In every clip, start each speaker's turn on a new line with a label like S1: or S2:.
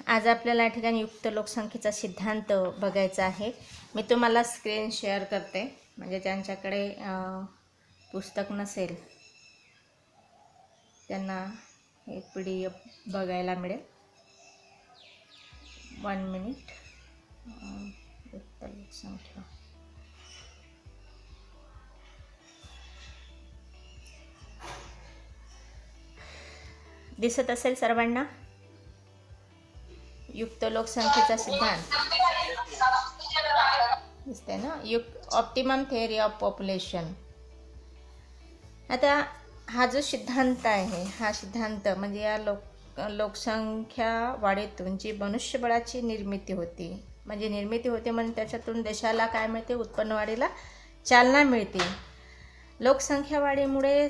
S1: आज आपल्याला या ठिकाणी युक्त लोकसंख्येचा सिद्धांत बघायचा आहे. मी तुम्हाला स्क्रीन शेअर करते, म्हणजे ज्यांच्याकडे पुस्तक नसेल त्यांना हे PDF बघायला मिळेल. 1 मिनिट. युक्त लोकसंख्या दिसत असेल सर्वांना. युक्त लोकसंख्येचा सिद्धांत दिसते ना. Optimum theory of population. आता हा जो सिद्धांत आहे, हा सिद्धांत म्हणजे या लोकसंख्या वाढीतून जी मनुष्यबळाची निर्मिती होती, म्हणजे त्याच्यातून देशाला काय मिळते, उत्पन्न वाढीला चालना मिळते. लोकसंख्या वाढीमुळे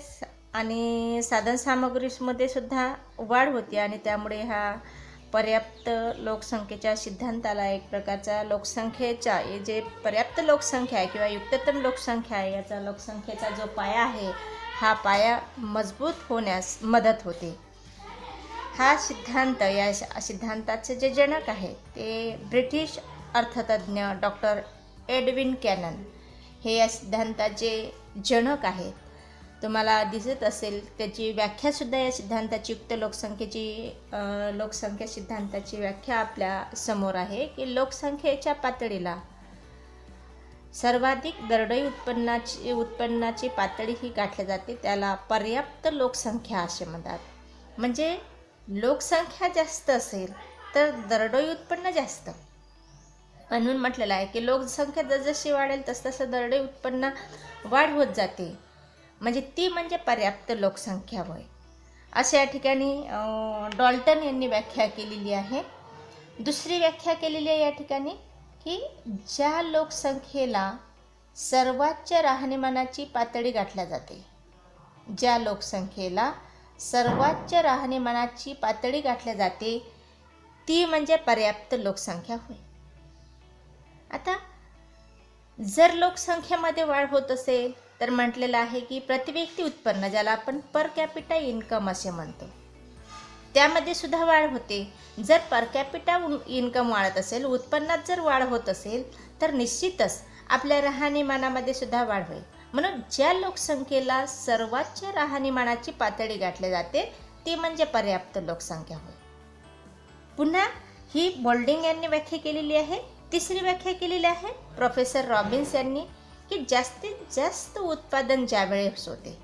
S1: आणि साधनसामग्रीमध्ये सुद्धा वाढ होते आणि त्यामुळे हा पर्याप्त लोकसंख्येच्या सिद्धांताला एक प्रकारचा लोकसंख्येचा जे पर्याप्त लोकसंख्या आहे किंवा युक्ततम लोकसंख्या आहे, याचा लोकसंख्येचा जो पाया आहे, हा पाया मजबूत होण्यास मदत होते. हा सिद्धांत, या सिद्धांताचे जे जनक आहे ते ब्रिटिश अर्थतज्ञ डॉक्टर एडविन कॅनन हे या सिद्धांताचे जनक आहेत. तुम्हाला दिसत असेल त्याची व्याख्यासुद्धा, या सिद्धांताची युक्त लोकसंख्या सिद्धांताची व्याख्या आपल्या समोर आहे की लोकसंख्येच्या पातळीला सर्वाधिक दरडोई उत्पन्नाची पातळी ही गाठली जाते, त्याला पर्याप्त लोकसंख्या असे म्हणतात. म्हणजे लोकसंख्या जास्त असेल तर दरडोई उत्पन्न जास्त, म्हणून म्हटलेलं आहे की लोकसंख्या जसजशी वाढेल तसतसं दरडोई उत्पन्न वाढ होत जाते, म्हणजे ती म्हणजे पर्याप्त लोकसंख्या होय, असे या ठिकाणी डॉल्टन यांनी व्याख्या केलेली आहे. दुसरी व्याख्या केलेली आहे या ठिकाणी की ज्या लोकसंख्येला सर्वोच्च राहणीमानाची पातळी गाठल्या जाते, ज्या लोकसंख्येला सर्वोच्च राहणीमानाची पातळी गाठल्या जाते ती म्हणजे पर्याप्त लोकसंख्या होय. आता जर लोकसंख्येमध्ये वाढ होत असेल तर म्हटलेलं आहे की प्रतिव्यक्ती उत्पन्न, ज्याला आपण पर कॅपिटा इन्कम असे म्हणतो, त्यामध्ये सुद्धा वाढ होते. जर पर कॅपिटा इन्कम वाढत असेल, उत्पन्नात जर वाढ होत असेल तर निश्चितच आपल्या राहणीमानामध्ये सुद्धा वाढ होईल. म्हणून ज्या लोकसंख्येला सर्वोच्च राहणीमानाची पातळी गाठली जाते ती म्हणजे पर्याप्त लोकसंख्या होय. पुन्हा ही बोल्डिंग यांनी व्याख्या केलेली आहे. तिसरी व्याख्या केलेली आहे प्रोफेसर रॉबिन्स यांनी की जास्तीत जास्त उत्पादन ज्यावेळेस होते,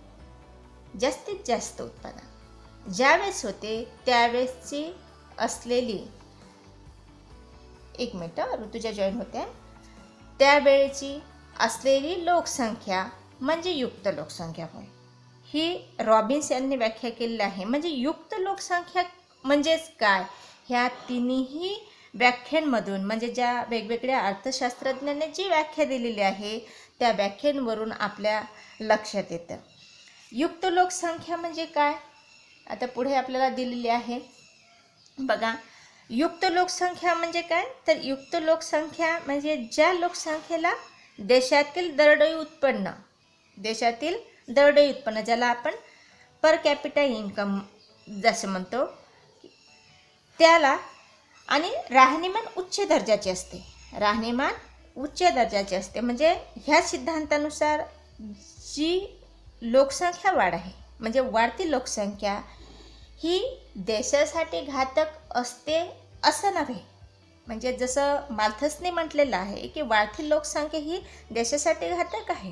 S1: जास्तीत जास्त उत्पादन ज्यावेळेस होते त्यावेळेसची असलेली, एक मिनिट ऋतुजा जॉईन होत्या, त्यावेळेची असलेली लोकसंख्या म्हणजे युक्त लोकसंख्या होय. ही रॉबिन्स यांनी व्याख्या केलेली आहे. म्हणजे युक्त लोकसंख्या म्हणजेच काय, ह्या तिन्ही व्याख्यांमधून, म्हणजे ज्या वेगवेगळ्या अर्थशास्त्रज्ञांनी जी व्याख्या दिलेली आहे त्या व्याख्यांवरून आपल्या लक्षात येतं युक्त लोकसंख्या म्हणजे काय. आता पुढे आपल्याला दिलेली आहे बघा. युक्त लोकसंख्या म्हणजे काय, तर युक्त लोकसंख्या म्हणजे ज्या लोकसंख्येला देशातील दरडोई उत्पन्न, ज्याला आपण पर कॅपिटा इन्कम जसं म्हणतो, त्याला आणि राहणीमान उच्च दर्जाचे असते. म्हणजे ह्या सिद्धांतानुसार जी लोकसंख्या वाढ आहे, म्हणजे वाढती लोकसंख्या ही देशासाठी घातक असते असं नव्हे. म्हणजे जसं माल्थसने म्हटलेलं आहे की वाढती लोकसंख्या ही देशासाठी घातक आहे,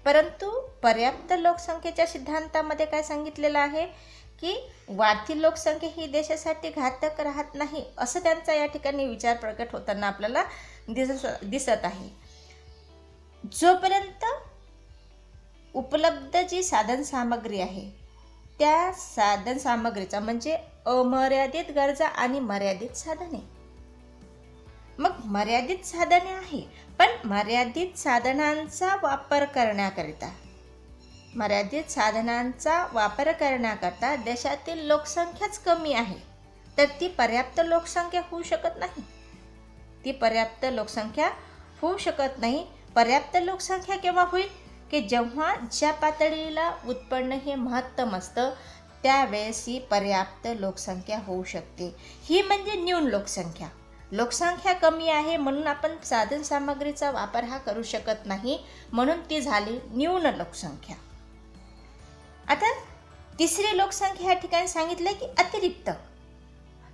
S1: परंतु पर्याप्त लोकसंख्येच्या सिद्धांतामध्ये काय सांगितलेलं आहे की वाढती लोकसंख्या ही देशासाठी घातक राहत नाही, असं त्यांचा या ठिकाणी विचार प्रकट होताना आपल्याला दिसत आहे. जोपर्यंत उपलब्ध जी साधनसामग्री आहे त्या साधनसामग्रीचा, म्हणजे अमर्यादित गरजा आणि मर्यादित साधने, मग मर्यादित साधने आहे पण मर्यादित साधनांचा वापर करण्याकरता देशातील लोकसंख्याच कमी आहे, तर ती पर्याप्त लोकसंख्या होऊ शकत नाही. पर्याप्त लोकसंख्या केव्हा होईल की जेव्हा ज्या पातळीला उत्पन्न हे महत्तम असतं त्यावेळेस ही पर्याप्त लोकसंख्या होऊ शकते. ही म्हणजे न्यून लोकसंख्या. लोकसंख्या कमी आहे म्हणून आपण साधनसामग्रीचा वापर हा करू शकत नाही, म्हणून ती झाली न्यून लोकसंख्या. आता तिसरी लोकसंख्या या ठिकाणी सांगितलं की अतिरिक्त,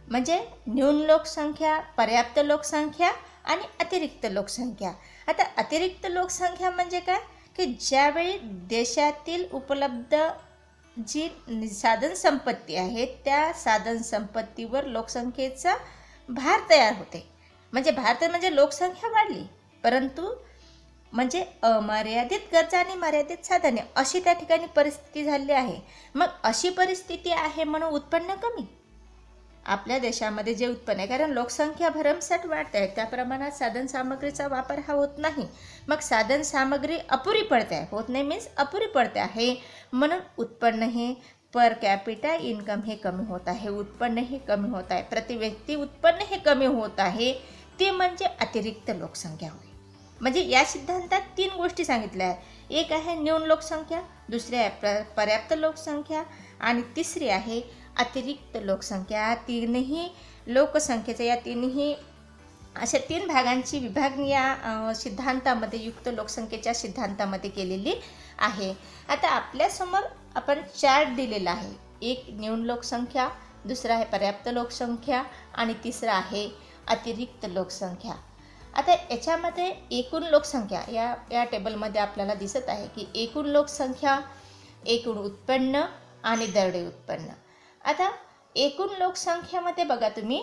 S1: म्हणजे न्यून लोकसंख्या, पर्याप्त लोकसंख्या आणि अतिरिक्त लोकसंख्या. आता अतिरिक्त लोकसंख्या म्हणजे काय की ज्यावेळी देशातील उपलब्ध जी साधनसंपत्ती आहे त्या साधनसंपत्तीवर लोकसंख्येचा भार तयार होते. म्हणजे लोकसंख्या वाढली, परंतु म्हणजे अमर्यादित गरजा आणि मर्यादित साधने अशी त्या ठिकाणी परिस्थिती झाली आहे. मग अशी परिस्थिती आहे म्हणून उत्पन्न कमी. आपल्या देशामध्ये जे उत्पन्न आहे, कारण लोकसंख्या भरमसाठ वाढत आहे, त्या प्रमाणात साधनसामग्रीचा वापर हा होत नाही. मग साधनसामग्री अपुरी पडते आहे, होत नाही मीन्स अपुरी पडते आहे, म्हणून उत्पन्न हे पर कॅपिटा इन्कम हे कमी होत आहे, उत्पन्न हे कमी होत आहे, प्रति व्यक्ती उत्पन्न हे कमी होत आहे. ते म्हणजे अतिरिक्त लोकसंख्या होय. म्हणजे या सिद्धांतात 3 गोष्टी सांगितल्या आहेत. एक आहे न्यून लोकसंख्या, दुसरी आहे पर्याप्त लोकसंख्या आणि तिसरी आहे अतिरिक्त लोकसंख्या. तीनही लोकसंख्येच्या या तिन्ही अशा 3 भागांची विभागणी या सिद्धांतामध्ये, युक्त लोकसंख्येच्या सिद्धांतामध्ये केलेली आहे. आता आपल्यासमोर आपण चार्ट दिलेला आहे. एक न्यून लोकसंख्या, दुसरा आहे पर्याप्त लोकसंख्या आणि तिसरा आहे अतिरिक्त लोकसंख्या. आता याच्यामध्ये एकूण लोकसंख्या या टेबलमध्ये आपल्याला दिसत आहे की एकूण लोकसंख्या, एकूण उत्पन्न आणि दरडोई उत्पन्न. आता एकूण लोकसंख्येमध्ये बघा तुम्ही,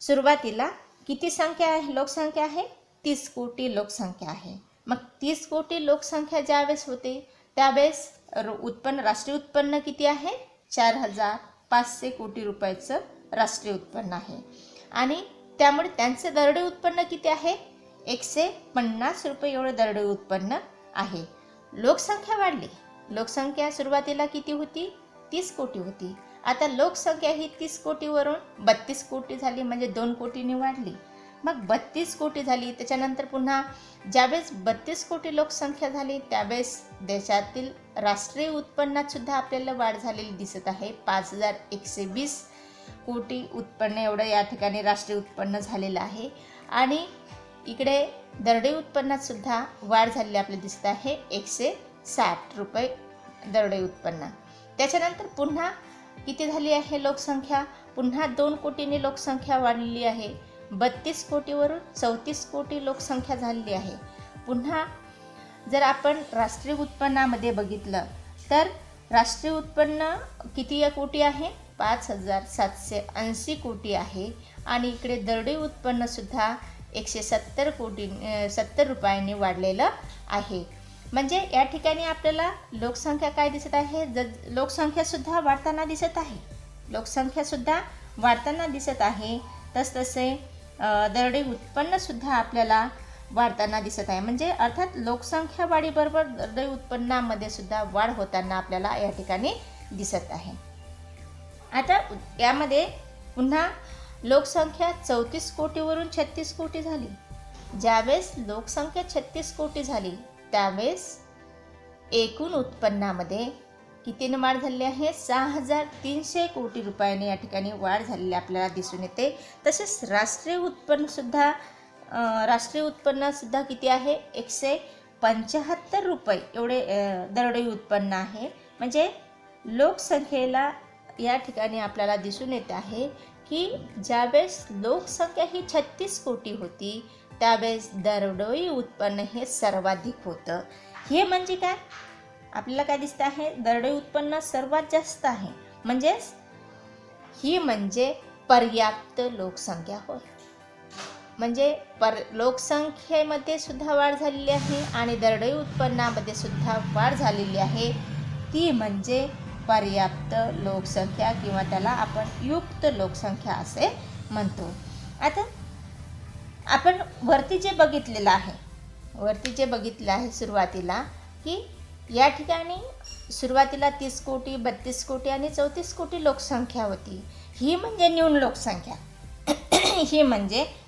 S1: सुरुवातीला किती संख्या आहे, लोकसंख्या आहे 30 कोटी लोकसंख्या आहे. मग 30 कोटी लोकसंख्या ज्यावेळेस होते त्यावेळेस राष्ट्रीय उत्पन्न किती आहे, 4,500 कोटी रुपयाचं राष्ट्रीय उत्पन्न आहे. आणि त्यामुळे त्यांचं दरडोई उत्पन्न किती आहे, 150 रुपये एवढं दरडोई उत्पन्न आहे. लोकसंख्या वाढली. लोकसंख्या सुरुवातीला किती होती, 30 कोटी होती. आता लोकसंख्या ही 30 कोटीवरून 32 कोटी झाली, म्हणजे 2 कोटींनी वाढली. मग 32 कोटी झाली. त्याच्यानंतर पुन्हा ज्यावेळेस 32 कोटी लोकसंख्या झाली त्यावेळेस देशातील राष्ट्रीय उत्पन्नात सुद्धा आपल्याला वाढ झालेली दिसत आहे. 5,120 कोटी उत्पन्न एवढं या ठिकाणी राष्ट्रीय उत्पन्न झालेलं आहे. आणि इकडे दरडोई उत्पन्नात सुद्धा वाढ झालेली आपल्याला दिसत आहे, 160 रुपये दरडोई उत्पन्न. त्याच्यानंतर पुन्हा किती झाली आहे लोकसंख्या, पुन्हा 2 कोटींनी लोकसंख्या वाढलेली आहे. 32 कोटीवरून 34 कोटी लोकसंख्या झालेली आहे. पुन्हा जर आपण राष्ट्रीय उत्पन्नामध्ये बघितलं तर राष्ट्रीय उत्पन्न किती कोटी आहे, 5,780 कोटी आहे. आणि इकडे दरडोई उत्पन्नसुद्धा 170 रुपयांनी वाढलेलं आहे. म्हणजे या ठिकाणी आपल्याला लोकसंख्या काय दिसत आहे, लोकसंख्यासुद्धा वाढताना दिसत आहे. लोकसंख्यासुद्धा वाढताना दिसत आहे. तसतसे दरडोई उत्पन्नसुद्धा आपल्याला वाढताना दिसत आहे. म्हणजे अर्थात लोकसंख्या वाढीबरोबर दरडोई उत्पन्नामध्ये सुद्धा वाढ होताना आपल्याला या ठिकाणी दिसत आहे. आता यामध्ये पुन्हा लोकसंख्या 34 कोटीवरून 36 कोटी झाली. ज्यावेळेस लोकसंख्या 36 कोटी झाली त्यावेळेस एकूण उत्पन्नामध्ये कितीने वाढ झाली आहे, 6,300 कोटी रुपयांनी या ठिकाणी वाढ झालेली आपल्याला दिसून येते. तसेच राष्ट्रीय उत्पन्नसुद्धा किती आहे, 175 रुपये एवढे दरडोई उत्पन्न आहे. म्हणजे लोकसंख्येला या ठिकाणी आपल्याला दिसून येत आहे की ज्यावेळेस लोकसंख्या ही 36 कोटी होती त्यावेळेस दरडोई उत्पन्न हे सर्वाधिक होतं. हे म्हणजे काय, आपल्याला काय दिसतं आहे, दरडोई उत्पन्न सर्वात जास्त आहे. म्हणजेच ही म्हणजे पर्याप्त लोकसंख्या होय. म्हणजे लोकसंख्येमध्ये सुद्धा वाढ झालेली आहे आणि दरडोई उत्पन्नामध्ये सुद्धा वाढ झालेली आहे. ती म्हणजे पर्याप्त लोकसंख्या किंवा त्याला आपण युक्त लोकसंख्या असे म्हणतो. आता आपण वरती जे बघितलेलं आहे सुरुवातीला की या ठिकाणी सुरुवातीला 30 कोटी 32 कोटी आणि 34 कोटी लोकसंख्या होती. ही म्हणजे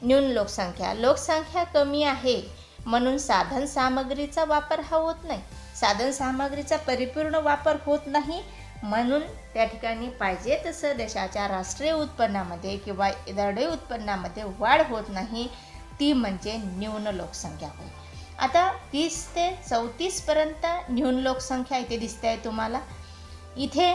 S1: न्यून लोकसंख्या. लोकसंख्या कमी आहे म्हणून साधनसामग्रीचा वापर हा होत नाही. साधनसामग्रीचा परिपूर्ण वापर होत नाही म्हणून त्या ठिकाणी पाहिजे तसं देशाच्या राष्ट्रीय उत्पन्नामध्ये किंवा दरडोई उत्पन्नामध्ये वाढ होत नाही, ती म्हणजे न्यून लोकसंख्या होय. आता 30 ते 34पर्यंत न्यून लोकसंख्या इथे दिसते आहे तुम्हाला. इथे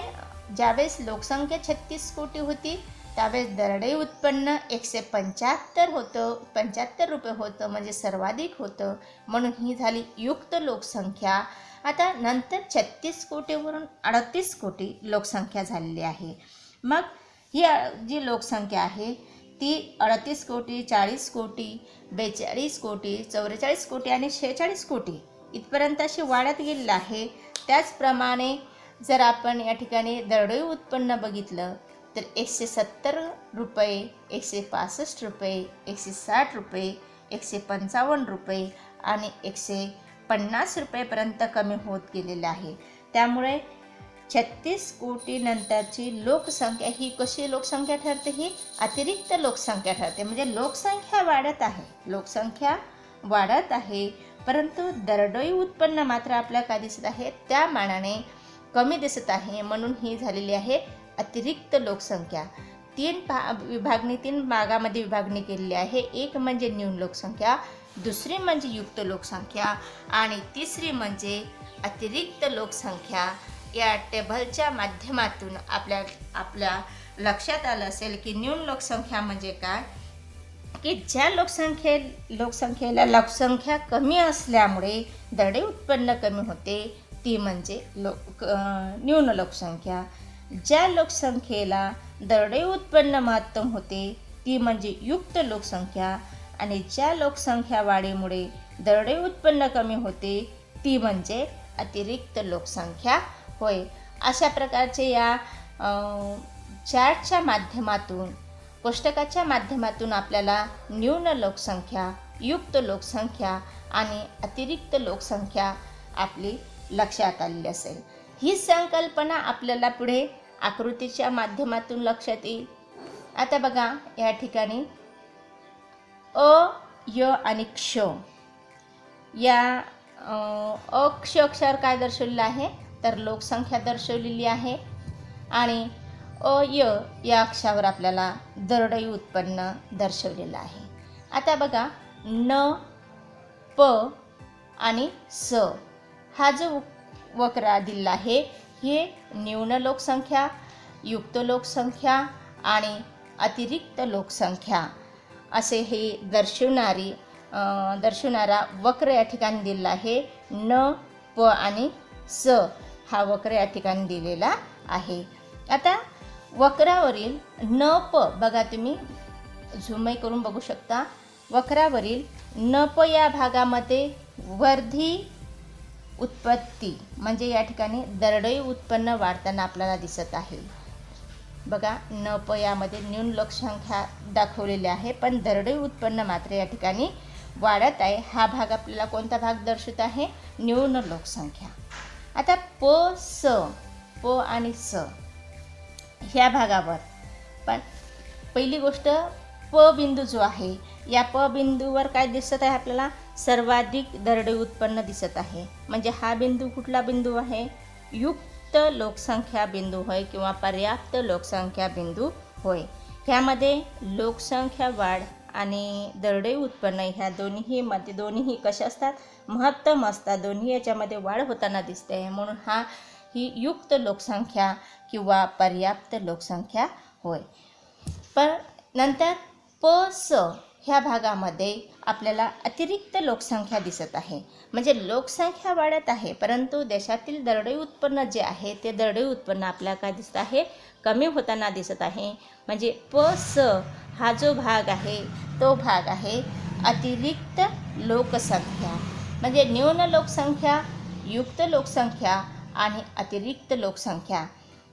S1: ज्यावेळेस लोकसंख्या 36 कोटी होती त्यावेळेस दरडोई उत्पन्न 175 होतं, 75 रुपये होतं, म्हणजे सर्वाधिक होतं, म्हणून ही झाली युक्त लोकसंख्या. आता नंतर 36 कोटीवरून 38 कोटी लोकसंख्या झालेली आहे. मग ही जी लोकसंख्या आहे ती 38 कोटी, 40 कोटी, 42 कोटी, 44 कोटी आणि 46 कोटी इथपर्यंत अशी वाढत गेलेली आहे. त्याचप्रमाणे जर आपण या ठिकाणी दरडोई उत्पन्न बघितलं तर 170 रुपये, 165 रुपये, 160 रुपये, 155 रुपये आणि 150 रुपयेपर्यंत कमी होत गेलेलं आहे. त्यामुळे 36 कोटी नंतरची लोकसंख्या ही कशी लोकसंख्या ठरते? ही अतिरिक्त लोकसंख्या ठरते. म्हणजे लोकसंख्या वाढत आहे, लोकसंख्या वाढत आहे, परंतु दरडोई उत्पन्न मात्र आपल्याला काय दिसत आहे? त्या मानाने कमी दिसत आहे, म्हणून ही झालेली आहे अतिरिक्त लोकसंख्या. तीन भागामध्ये विभागणी केलेली आहे. एक म्हणजे न्यून लोकसंख्या, दुसरी म्हणजे युक्त लोकसंख्या आणि तिसरी म्हणजे अतिरिक्त लोकसंख्या. या टेबलच्या माध्यमातून आपल्या लक्षात आलं असेल की न्यून लोकसंख्या म्हणजे काय, की ज्या लोकसंख्येला लोकसंख्या कमी असल्यामुळे दरडोई उत्पन्न कमी होते ती म्हणजे न्यून लोकसंख्या. ज्या लोकसंख्येला दरडोई उत्पन्न महत्तम होते ती म्हणजे युक्त लोकसंख्या आणि ज्या लोकसंख्या वाढीमुळे दरडोई उत्पन्न कमी होते ती म्हणजे अतिरिक्त लोकसंख्या होय. अशा प्रकारचे या चार्टच्या माध्यमातून, कोष्टकाच्या माध्यमातून आपल्याला न्यून लोकसंख्या, युक्त लोकसंख्या आणि अतिरिक्त लोकसंख्या आपली लक्षात आलेली असेल. ही संकल्पना आपल्याला पुढे आकृतीच्या माध्यमातून लक्षात येईल. आता बघा या ठिकाणी अ, य आणि क्ष या क्ष अक्षर काय दर्शवलेलं आहे तर लोकसंख्या दर्शवलेली आहे आणि य या अक्षरावर आपल्याला दरडोई उत्पन्न दर्शवलेलं आहे. आता बघा न, प आणि स हा जो वक्र दिलेला आहे हे न्यून लोकसंख्या, युक्त लोकसंख्या आणि अतिरिक्त लोकसंख्या असे हे दर्शवणारा वक्र या ठिकाणी दिलेला आहे. न, प आणि स हा वक्र या ठिकाणी दिलेला आहे. आता वक्रावरील न, प बघा, तुम्ही झूमही करून बघू शकता. वक्रावरील न, प या भागामध्ये वर्धी उत्पत्ती म्हणजे या ठिकाणी दरडोई उत्पन्न वाढताना आपल्याला दिसत आहे. बघा न, प यामध्ये न्यून लोकसंख्या दाखवलेली आहे, पण दरडोई उत्पन्न मात्र या ठिकाणी वाढत आहे. हा भाग आपल्याला कोणता भाग दर्शवत आहे? न्यून लोकसंख्या. आता प, स, प आणि स ह्या भागावर पण पहिली गोष्ट प बिंदू जो आहे या प बिंदूवर काय दिसत आहे आपल्याला? सर्वाधिक दरडोई उत्पन्न दिसत आहे. म्हणजे हा बिंदू कुठला बिंदू आहे? युक्त लोकसंख्या बिंदू होय किंवा पर्याप्त लोकसंख्या बिंदू होय. ह्यामध्ये लोकसंख्या वाढ आणि दरडोई उत्पन्न ह्या दोन्ही कशा असतात? महत्तम असतात. दोन्ही याच्यामध्ये वाढ होताना दिसते आहे, म्हणून ही युक्त लोकसंख्या किंवा पर्याप्त लोकसंख्या होय. पण नंतर प, स ह्या भागामध्ये आपल्याला अतिरिक्त लोकसंख्या दिसत आहे. म्हणजे लोकसंख्या वाढत आहे, परंतु देशातील दरडोई उत्पन्न जे आहे ते दरडोई उत्पन्न आपल्याला काय दिसत आहे? कमी होताना दिसत आहे. म्हणजे प, स हा जो भाग आहे तो भाग आहे अतिरिक्त लोकसंख्या. म्हणजे न्यून लोकसंख्या, युक्त लोकसंख्या आणि अतिरिक्त लोकसंख्या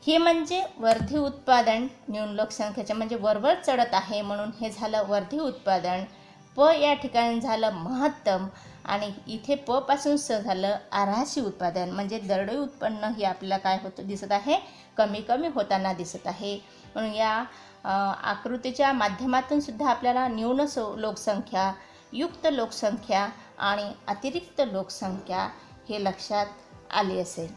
S1: ही म्हणजे वर्धी उत्पादन. न्यून लोकसंख्येचे म्हणजे वरवर चढत आहे म्हणून हे झालं वर्धी उत्पादन. प या ठिकाणी झालं महत्तम आणि इथे प पासून स झालं आराशी उत्पादन. म्हणजे दरडोई उत्पन्न ही आपल्याला काय होतं दिसत आहे? कमी कमी होताना दिसत आहे. म्हणून या आकृतीच्या माध्यमातून सुद्धा आपल्याला न्यून लोकसंख्या, युक्त लोकसंख्या आणि अतिरिक्त लोकसंख्या हे लक्षात आले असेल.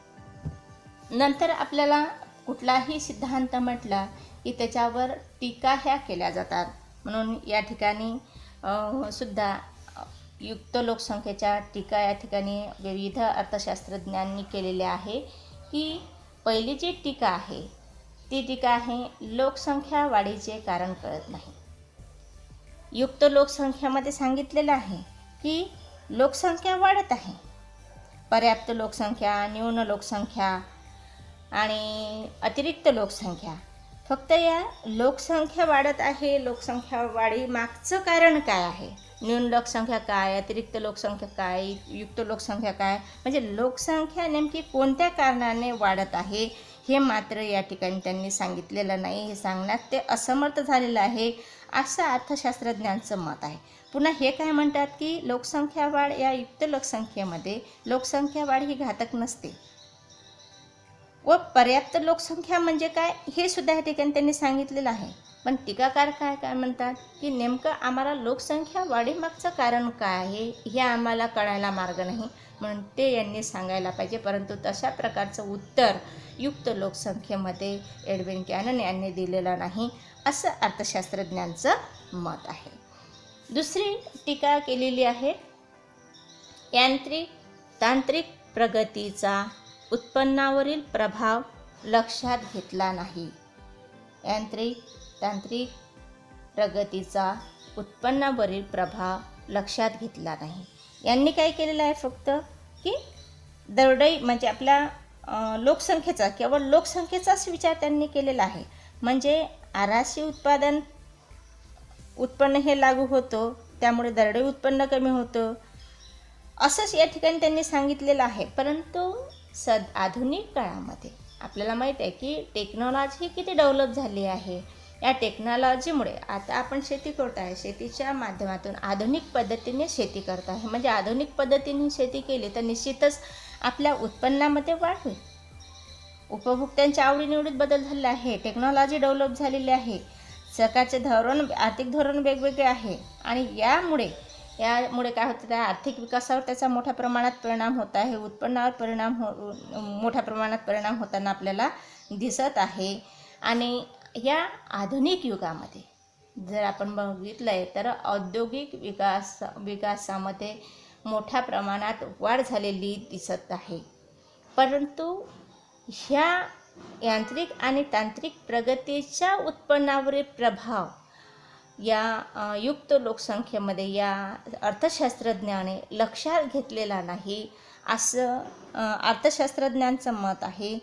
S1: नंतर आपल्याला कुठलाही सिद्धांत म्हटला की त्याच्यावर टीका ह्या केल्या जातात. म्हणून या ठिकाणी सुद्धा युक्त लोकसंख्येच्या टीका या ठिकाणी विविध अर्थशास्त्रज्ञांनी केलेल्या आहे. की पहिली जी टीका आहे ती टीका आहे, लोकसंख्या वाढीचे कारण कळत नाही. युक्त लोकसंख्यामध्ये सांगितलेलं आहे की लोकसंख्या वाढत आहे, पर्याप्त लोकसंख्या, न्यून लोकसंख्या आणि अतिरिक्त लोकसंख्या. फक्त या लोकसंख्या वाढत आहे, लोकसंख्या वाढी मागचं कारण काय आहे, न्यून लोकसंख्या काय, अतिरिक्त लोकसंख्या काय, युक्त लोकसंख्या काय, म्हणजे लोकसंख्या नेमकी कोणत्या कारणाने वाढत आहे हे मात्र या ठिकाणी त्यांनी सांगितलेलं नाही. हे सांगण्यात ते असमर्थ झालेलं आहे असं अर्थशास्त्रज्ञांचं मत आहे. पुन्हा हे काय म्हणतात की लोकसंख्या वाढ या युक्त लोकसंख्येमध्ये लोकसंख्या वाढ ही घातक नसते व पर्याप्त लोकसंख्या म्हणजे काय हे सुद्धा या ठिकाणी त्यांनी सांगितलेलं आहे. पण टीकाकार काय म्हणतात की नेमकं आम्हाला लोकसंख्या वाढीमागचं कारण काय आहे हे आम्हाला कळायला मार्ग नाही, म्हणून ते यांनी सांगायला पाहिजे. परंतु तशा प्रकारचं उत्तर युक्त लोकसंख्येमध्ये एडविन कॅनन यांनी दिलेलं नाही असं अर्थशास्त्रज्ञांचं मत आहे. दुसरी टीका केलेली आहे, तांत्रिक प्रगतीचा उत्पन्नावरील प्रभाव लक्षात घेतला नाही. तांत्रिक प्रगतीचा उत्पन्नावरील प्रभाव लक्षात घेतला नाही. यांनी काय केलेलं आहे, फक्त की दरडोई म्हणजे आपल्या लोकसंख्येचा, केवळ लोकसंख्येचाच विचार त्यांनी केलेला आहे. म्हणजे आराशी उत्पन्न हे लागू होतं, त्यामुळे दरडोई उत्पन्न कमी होतं असंच या ठिकाणी त्यांनी सांगितलेलं आहे. परंतु आधुनिक काळामध्ये आपल्याला माहीत आहे की टेक्नॉलॉजी किती डेव्हलप झाली आहे. या टेक्नॉलॉजीमुळे आता आपण शेती करत आहे, शेतीच्या माध्यमातून आधुनिक पद्धतीने शेती करत आहे. म्हणजे आधुनिक पद्धतीने शेती केली तर निश्चितच आपल्या उत्पन्नामध्ये वाढ होईल. उपभोक्त्यांच्या आवडीनिवडीत बदल झालेला आहे, टेक्नॉलॉजी डेव्हलप झालेली आहे, सरकारचे आर्थिक धोरण वेगवेगळे आहे आणि यामुळे काय होतं, त्या आर्थिक विकासावर त्याचा मोठ्या प्रमाणात परिणाम होत आहे. उत्पन्नावर मोठ्या प्रमाणात परिणाम होताना आपल्याला दिसत आहे. आणि या आधुनिक युगामध्ये जर आपण बघितलं आहे तर औद्योगिक विकासामध्ये मोठ्या प्रमाणात वाढ झालेली दिसत आहे. परंतु ह्या यांत्रिक आणि तांत्रिक प्रगतीच्या उत्पन्नावरील प्रभाव या युक्त लोकसंख्येमध्ये या अर्थशास्त्रज्ञाने लक्षात घेतलेला नाही असं अर्थशास्त्रज्ञांचं मत आहे.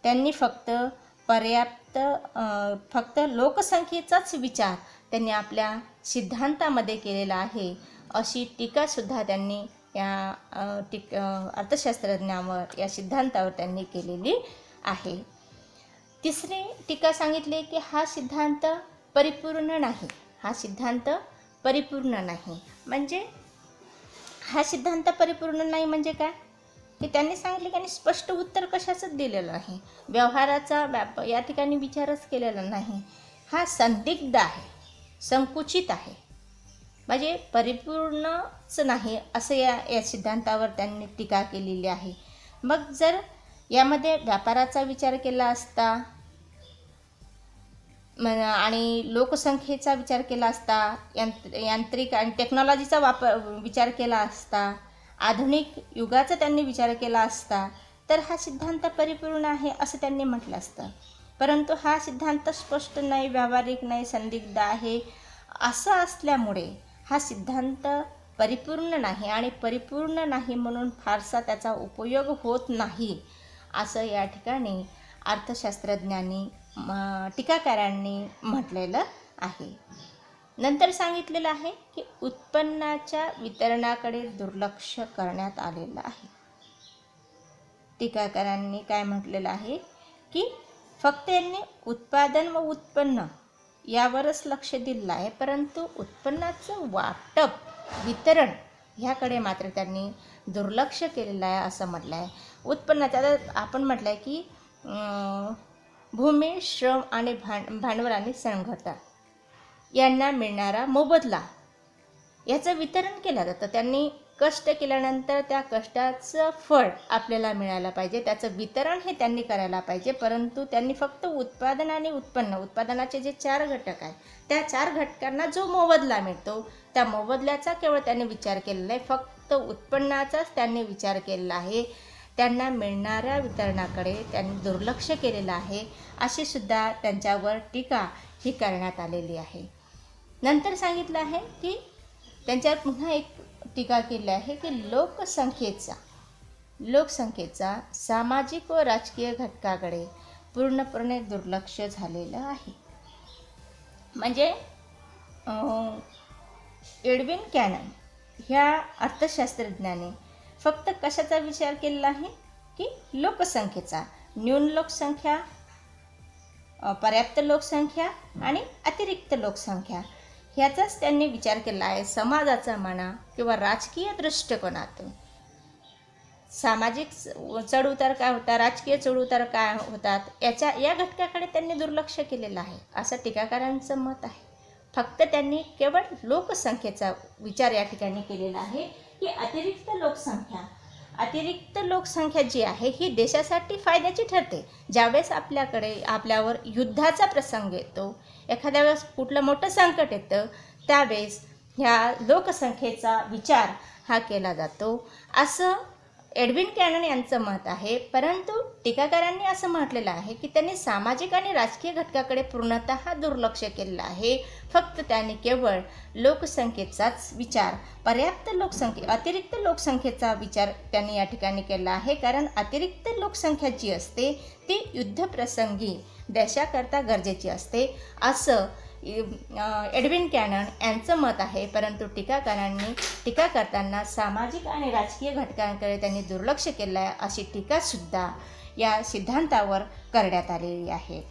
S1: त्यांनी फक्त लोकसंख्येचाच विचार त्यांनी आपल्या सिद्धांतामध्ये केलेला आहे अशी टीकासुद्धा त्यांनी या अर्थशास्त्रज्ञावर, या सिद्धांतावर त्यांनी केलेली आहे. तिसरी टीका सांगितली की हा सिद्धांत परिपूर्ण नाही. म्हणजे हा सिद्धांत परिपूर्ण नाही म्हणजे काय, की त्यांनी सांगितले की स्पष्ट उत्तर कशाचंच दिलेलं नाही, व्यवहाराचा या ठिकाणी विचारच केलेला नाही. हा संदिग्ध आहे, संकुचित आहे, म्हणजे परिपूर्णच नाही असं या सिद्धांतावर त्यांनी टीका केलेली आहे. मग जर यामध्ये व्यापाराचा विचार केला असता आणि लोकसंख्येचा विचार केला असता, यांत्रिक आणि टेक्नॉलॉजीचा विचार केला असता, आधुनिक युगाचा त्यांनी विचार केला असता तर हा सिद्धांत परिपूर्ण आहे असं त्यांनी म्हटलं असतं. परंतु हा सिद्धांत स्पष्ट नाही, व्यावहारिक नाही, संदिग्ध आहे. असं असल्यामुळे हा सिद्धांत परिपूर्ण नाही आणि परिपूर्ण नाही म्हणून फारसा त्याचा उपयोग होत नाही असं या ठिकाणी अर्थशास्त्रज्ञांनी, टीकाकारांनी म्हटलेलं आहे. नंतर सांगितलेलं आहे की उत्पन्नाच्या वितरणाकडे दुर्लक्ष करण्यात आलेलं आहे. टीकाकारांनी काय म्हटलेलं आहे की फक्त यांनी उत्पादन व उत्पन्न यावरच लक्ष दिलेलं आहे, परंतु उत्पन्नाचं वाटप, वितरण ह्याकडे मात्र त्यांनी दुर्लक्ष केलेलं आहे असं म्हटलं आहे. उत्पन्नाचा आपण म्हटलं आहे की भूमी, श्रम आणि भांडवल आणि संघटना यांना मिळणारा मोबदला याचं वितरण केलं जातं. त्यांनी कष्ट केल्यानंतर त्या कष्टाचं फळ आपल्याला मिळायला पाहिजे, त्याचं वितरण हे त्यांनी करायला पाहिजे. परंतु त्यांनी फक्त उत्पादन आणि उत्पादनाचे जे 4 घटक आहेत, त्या 4 घटकांना जो मोबदला मिळतो त्या मोबदल्याचा केवळ त्यांनी विचार केलेला आहे. फक्त उत्पन्नाचाच त्यांनी विचार केलेला आहे. त्यांना मिळणाऱ्या वितरणाकडे त्यांनी दुर्लक्ष केलेलं आहे, अशी सुद्धा त्यांच्यावर टीका ही करण्यात आलेली आहे. नंतर सांगितलं आहे की त्यांच्यावर पुन्हा एक टीका केली आहे की लोकसंख्येचा सामाजिक व राजकीय घटकाकडे पूर्णपणे दुर्लक्ष झालेलं आहे. म्हणजे एडविन कॅनन ह्या अर्थशास्त्रज्ञाने फक्त कशाचा विचार केलेला आहे की लोकसंख्येचा, न्यून लोकसंख्या, पर्याप्त लोकसंख्या आणि अतिरिक्त लोकसंख्या ह्याचाच त्यांनी विचार केला आहे. समाजाचा म्हणा किंवा राजकीय दृष्टिकोनातून सामाजिक चढउतार काय होता, राजकीय चढउतार काय होतात या घटकाकडे त्यांनी दुर्लक्ष केलेलं आहे, असं टीकाकारांचं मत आहे. फक्त त्यांनी केवळ लोकसंख्येचा विचार या ठिकाणी केलेला आहे की अतिरिक्त लोकसंख्या जी आहे ही देशासाठी फायद्याची ठरते. ज्यावेळेस आपल्यावर युद्धाचा प्रसंग येतो, एखाद्या वेळेस कुठलं मोठं संकट येतं, त्यावेळेस ह्या लोकसंख्येचा विचार हा केला जातो, असं एडविन कॅनन यांचं मत आहे. परंतु टीकाकारांनी असं म्हटलेलं आहे की त्यांनी सामाजिक आणि राजकीय घटकाकडे पूर्णतः दुर्लक्ष केलेलं आहे. फक्त त्यांनी केवळ लोकसंख्येचाच विचार, अतिरिक्त लोकसंख्येचा विचार त्यांनी या ठिकाणी केला आहे. कारण अतिरिक्त लोकसंख्या जी असते ती युद्धप्रसंगी देशाकरता गरजेची असते, असं एडविन कॅनन यांचं मत आहे. परंतु टीकाकारांनी टीका करताना सामाजिक आणि राजकीय घटकांकडे त्यांनी दुर्लक्ष केलं आहे, अशी टीकासुद्धा या सिद्धांतावर करण्यात आलेली आहे.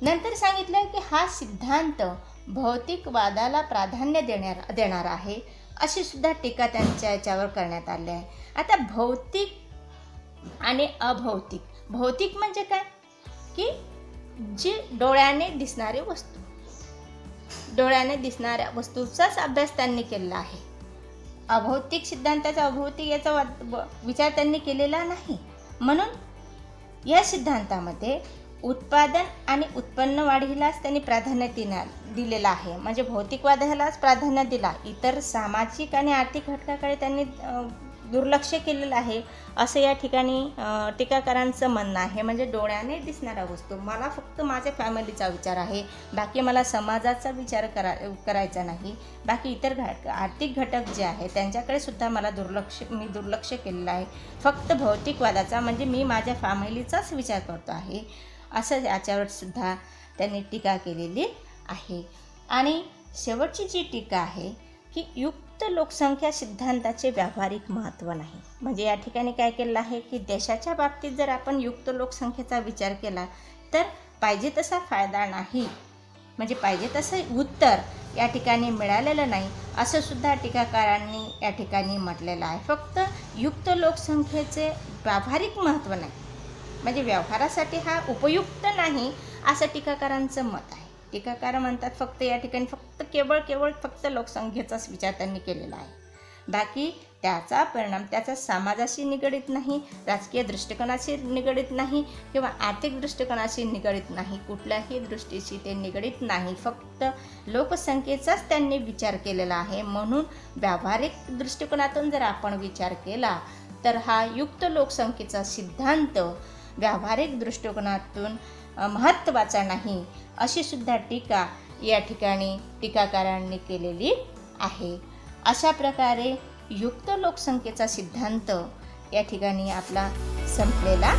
S1: नंतर सांगितलं की हा सिद्धांत भौतिकवादाला प्राधान्य देणारा आहे, अशी सुद्धा टीका त्यांच्या याच्यावर करण्यात आली आहे. आता भौतिक आणि अभौतिक, भौतिक म्हणजे काय की जी डोळ्याने दिसणाऱ्या वस्तूचाच अभ्यास त्यांनी केलेला आहे. अभौतिक सिद्धांताचा अभौतिक याचा विचार त्यांनी केलेला नाही. म्हणून या सिद्धांतामध्ये उत्पादन आणि उत्पन्न वाढीलाच त्यांनी प्राधान्य दिलेलं आहे. म्हणजे भौतिकवादालाच प्राधान्य दिला, इतर सामाजिक आणि आर्थिक घटकाकडे त्यांनी दुर्लक्ष केलेलं आहे, असं या ठिकाणी टीकाकारांचं म्हणणं आहे. म्हणजे डोळ्याने दिसणाऱ्या वस्तू, मला फक्त माझ्या फॅमिलीचा विचार आहे, बाकी मला समाजाचा विचार करायचा नाही. बाकी इतर आर्थिक घटक जे आहे त्यांच्याकडे सुद्धा मी दुर्लक्ष केलेलं आहे. फक्त भौतिकवादाचा म्हणजे मी माझ्या फॅमिलीचाच विचार करतो आहे, असं याच्यावर सुद्धा त्यांनी टीका केलेली आहे. आणि शेवटची जी टीका आहे की युक्त लोकसंख्या सिद्धांताचे व्यावहारिक महत्त्व नाही. म्हणजे या ठिकाणी काय केलं आहे की देशाच्या बाबतीत जर आपण युक्त लोकसंख्येचा विचार केला तर पाहिजे तसा फायदा नाही, म्हणजे पाहिजे तसं उत्तर या ठिकाणी मिळालेलं नाही, असं सुद्धा टीकाकारांनी या ठिकाणी म्हटलेलं आहे. फक्त युक्त लोकसंख्येचे व्यावहारिक महत्त्व नाही, म्हणजे व्यवहारासाठी हा उपयुक्त नाही, असं टीकाकारांचं मत आहे. टीकाकार म्हणतात फक्त या ठिकाणी केवळ लोकसंख्येचाच विचार त्यांनी केलेला आहे. बाकी त्याचा परिणाम त्याचा समाजाशी निगडीत नाही, राजकीय दृष्टिकोनाशी निगडीत नाही किंवा आर्थिक दृष्टिकोनाशी निगडीत नाही, कुठल्याही दृष्टीशी ते निगडीत नाही. फक्त लोकसंख्येचाच त्यांनी विचार केलेला आहे. म्हणून व्यावहारिक दृष्टिकोनातून जर आपण विचार केला तर हा युक्त लोकसंख्येचा सिद्धांत व्यावहारिक दृष्टिकोनातून महत्त्वाचा नाही, अशी सुद्धा टीका या ठिकाणी टीकाकारांनी केलेली आहे. अशा प्रकारे युक्त लोकसंख्येचा सिद्धांत या ठिकाणी आपला संपलेला